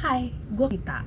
Hai, gue Kita.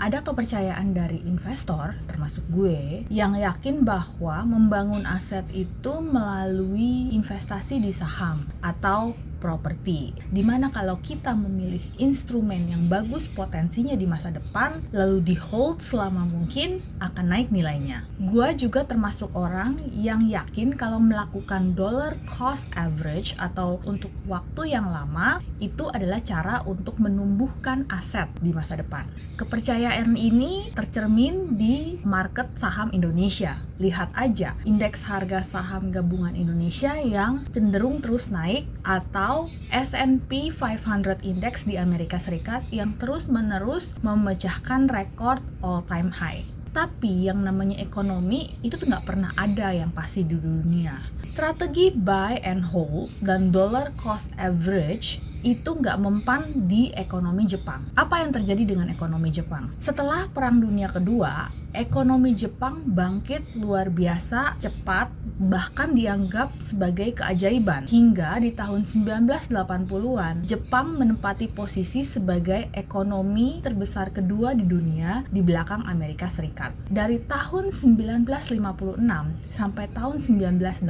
Ada kepercayaan dari investor, termasuk gue, yang yakin bahwa membangun aset itu melalui investasi di saham atau properti. Dimana kalau kita memilih instrumen yang bagus potensinya di masa depan, lalu di hold selama mungkin, akan naik nilainya. Gue juga termasuk orang yang yakin kalau melakukan dollar cost average atau untuk waktu yang lama, itu adalah cara untuk menumbuhkan aset di masa depan. Kepercayaan ini tercermin di market saham Indonesia. Lihat aja, indeks harga saham gabungan Indonesia yang cenderung terus naik atau S&P 500 Index di Amerika Serikat yang terus-menerus memecahkan rekor all-time high. Tapi yang namanya ekonomi itu tuh nggak pernah ada yang pasti di dunia. Strategi buy and hold dan dollar cost average itu nggak mempan di ekonomi Jepang. Apa yang terjadi dengan ekonomi Jepang? Setelah Perang Dunia Kedua, ekonomi Jepang bangkit luar biasa cepat, bahkan dianggap sebagai keajaiban. Hingga di tahun 1980-an, Jepang menempati posisi sebagai ekonomi terbesar kedua di dunia di belakang Amerika Serikat. Dari tahun 1956 sampai tahun 1986,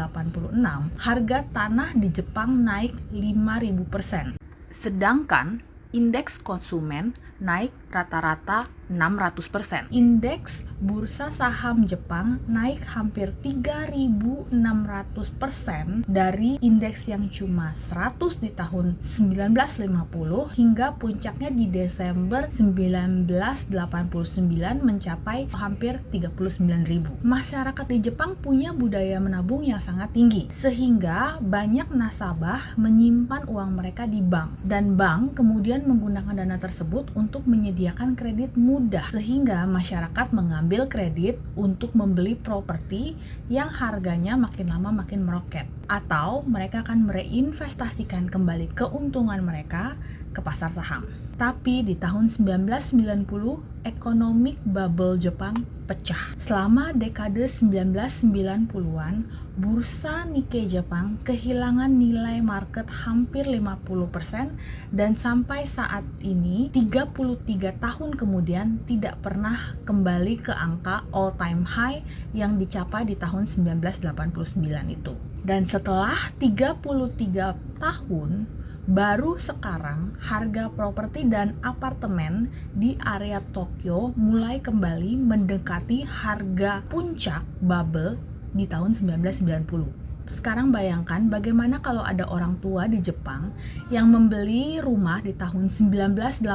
harga tanah di Jepang naik 5.000%. Sedangkan indeks konsumen naik rata-rata 600%. Indeks bursa saham Jepang naik hampir 3.600% dari indeks yang cuma 100 di tahun 1950 hingga puncaknya di Desember 1989 mencapai hampir 39.000. Masyarakat di Jepang punya budaya menabung yang sangat tinggi sehingga banyak nasabah menyimpan uang mereka di bank dan bank kemudian menggunakan dana tersebut untuk menyediakan kredit mudah sehingga masyarakat mengambil kredit untuk membeli properti yang harganya makin lama makin meroket atau mereka akan mereinvestasikan kembali keuntungan mereka ke pasar saham. Tapi di tahun 1990 economic bubble Jepang pecah. Selama dekade 1990-an, bursa Nikkei Jepang kehilangan nilai market hampir 50% dan sampai saat ini 33 tahun kemudian tidak pernah kembali ke angka all time high yang dicapai di tahun 1989 itu. Dan setelah 33 tahun, baru sekarang harga properti dan apartemen di area Tokyo mulai kembali mendekati harga puncak bubble di tahun 1990. Sekarang bayangkan bagaimana kalau ada orang tua di Jepang yang membeli rumah di tahun 1985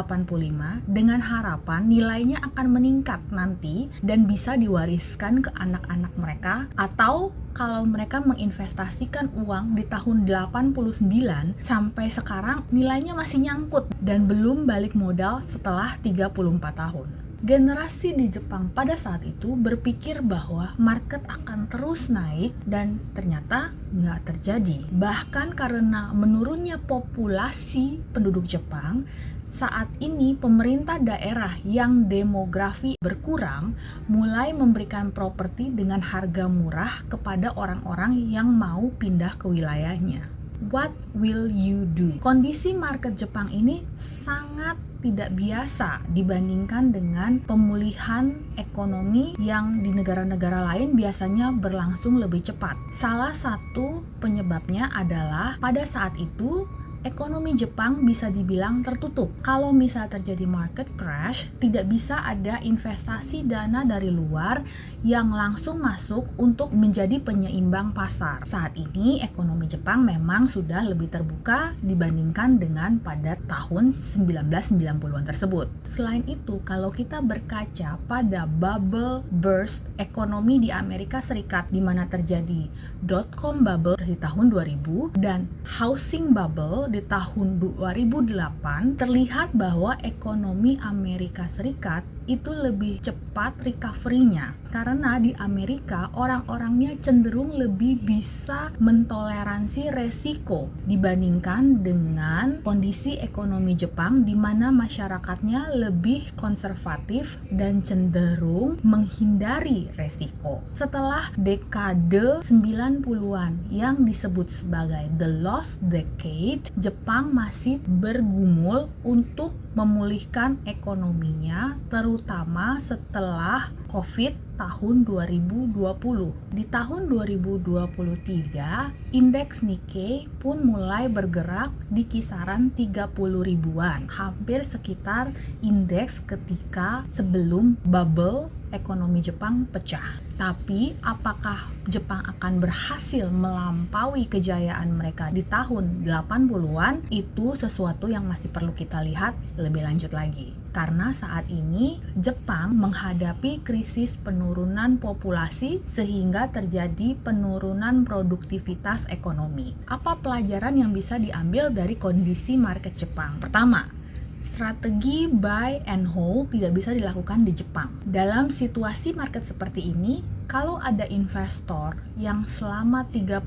dengan harapan nilainya akan meningkat nanti dan bisa diwariskan ke anak-anak mereka, atau kalau mereka menginvestasikan uang di tahun 89 sampai sekarang nilainya masih nyangkut dan belum balik modal setelah 34 tahun. Generasi di Jepang pada saat itu berpikir bahwa market akan terus naik dan ternyata nggak terjadi. Bahkan karena menurunnya populasi penduduk Jepang, saat ini pemerintah daerah yang demografi berkurang mulai memberikan properti dengan harga murah kepada orang-orang yang mau pindah ke wilayahnya. What will you do? Kondisi market Jepang ini sangat tidak biasa dibandingkan dengan pemulihan ekonomi yang di negara-negara lain biasanya berlangsung lebih cepat. Salah satu penyebabnya adalah pada saat itu ekonomi Jepang bisa dibilang tertutup. Kalau misal terjadi market crash, tidak bisa ada investasi dana dari luar yang langsung masuk untuk menjadi penyeimbang pasar. Saat ini ekonomi Jepang memang sudah lebih terbuka dibandingkan dengan pada tahun 1990-an tersebut. Selain itu, kalau kita berkaca pada bubble burst ekonomi di Amerika Serikat di mana terjadi dot-com bubble di tahun 2000 dan housing bubble di tahun 2008, terlihat bahwa ekonomi Amerika Serikat itu lebih cepat recovery-nya karena di Amerika orang-orangnya cenderung lebih bisa mentoleransi resiko dibandingkan dengan kondisi ekonomi Jepang di mana masyarakatnya lebih konservatif dan cenderung menghindari resiko. Setelah dekade 90-an yang disebut sebagai the lost decade, Jepang masih bergumul untuk memulihkan ekonominya, terutama setelah COVID tahun 2020. Di tahun 2023, indeks Nikkei pun mulai bergerak di kisaran 30 ribuan, hampir sekitar indeks ketika sebelum bubble ekonomi Jepang pecah. Tapi apakah Jepang akan berhasil melampaui kejayaan mereka di tahun 80-an? Itu sesuatu yang masih perlu kita lihat lebih lanjut lagi. Karena saat ini Jepang menghadapi krisis penurunan populasi sehingga terjadi penurunan produktivitas ekonomi. Apa pelajaran yang bisa diambil dari kondisi market Jepang? Pertama, strategi buy and hold tidak bisa dilakukan di Jepang. Dalam situasi market seperti ini, kalau ada investor yang selama 30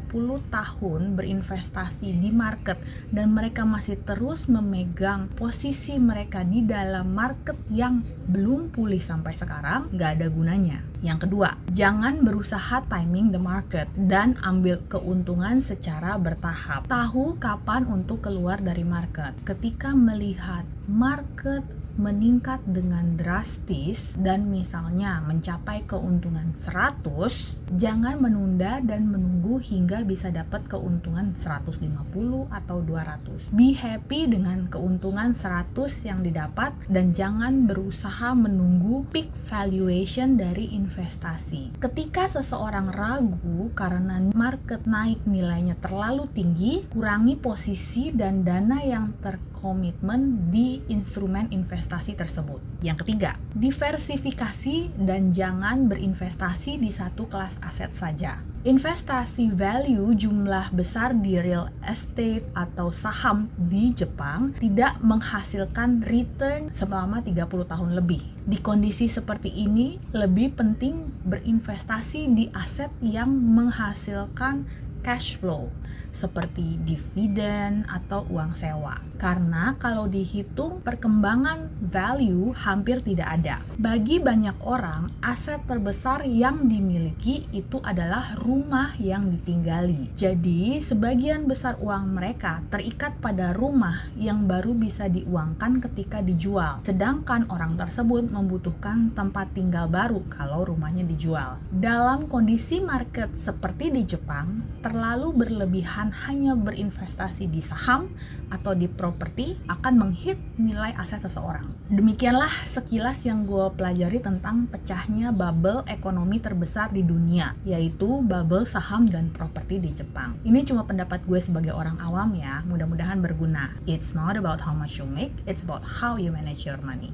tahun berinvestasi di market dan mereka masih terus memegang posisi mereka di dalam market yang belum pulih sampai sekarang, nggak ada gunanya. Yang kedua, jangan berusaha timing the market dan ambil keuntungan secara bertahap. Tahu kapan untuk keluar dari market. Ketika melihat market meningkat dengan drastis dan misalnya mencapai keuntungan 100, jangan menunda dan menunggu hingga bisa dapat keuntungan 150 atau 200. Be happy dengan keuntungan 100 yang didapat dan jangan berusaha menunggu peak valuation dari investasi. Ketika seseorang ragu karena market naik nilainya terlalu tinggi, kurangi posisi dan dana yang terkomitmen di instrumen investasi tersebut. Yang ketiga, diversifikasi dan jangan berinvestasi di satu kelas aset saja. Investasi value jumlah besar di real estate atau saham di Jepang tidak menghasilkan return selama 30 tahun lebih. Di kondisi seperti ini, lebih penting berinvestasi di aset yang menghasilkan cash flow seperti dividen atau uang sewa. Karena kalau dihitung perkembangan value hampir tidak ada. Bagi banyak orang, aset terbesar yang dimiliki itu adalah rumah yang ditinggali. Jadi, sebagian besar uang mereka terikat pada rumah yang baru bisa diuangkan ketika dijual. Sedangkan orang tersebut membutuhkan tempat tinggal baru kalau rumahnya dijual. Dalam kondisi market seperti di Jepang, terlalu berlebihan hanya berinvestasi di saham atau di properti akan menghit nilai aset seseorang. Demikianlah sekilas yang gue pelajari tentang pecahnya bubble ekonomi terbesar di dunia, yaitu bubble saham dan properti di Jepang. Ini cuma pendapat gue sebagai orang awam ya, mudah-mudahan berguna. It's not about how much you make, it's about how you manage your money.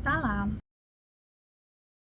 Salam!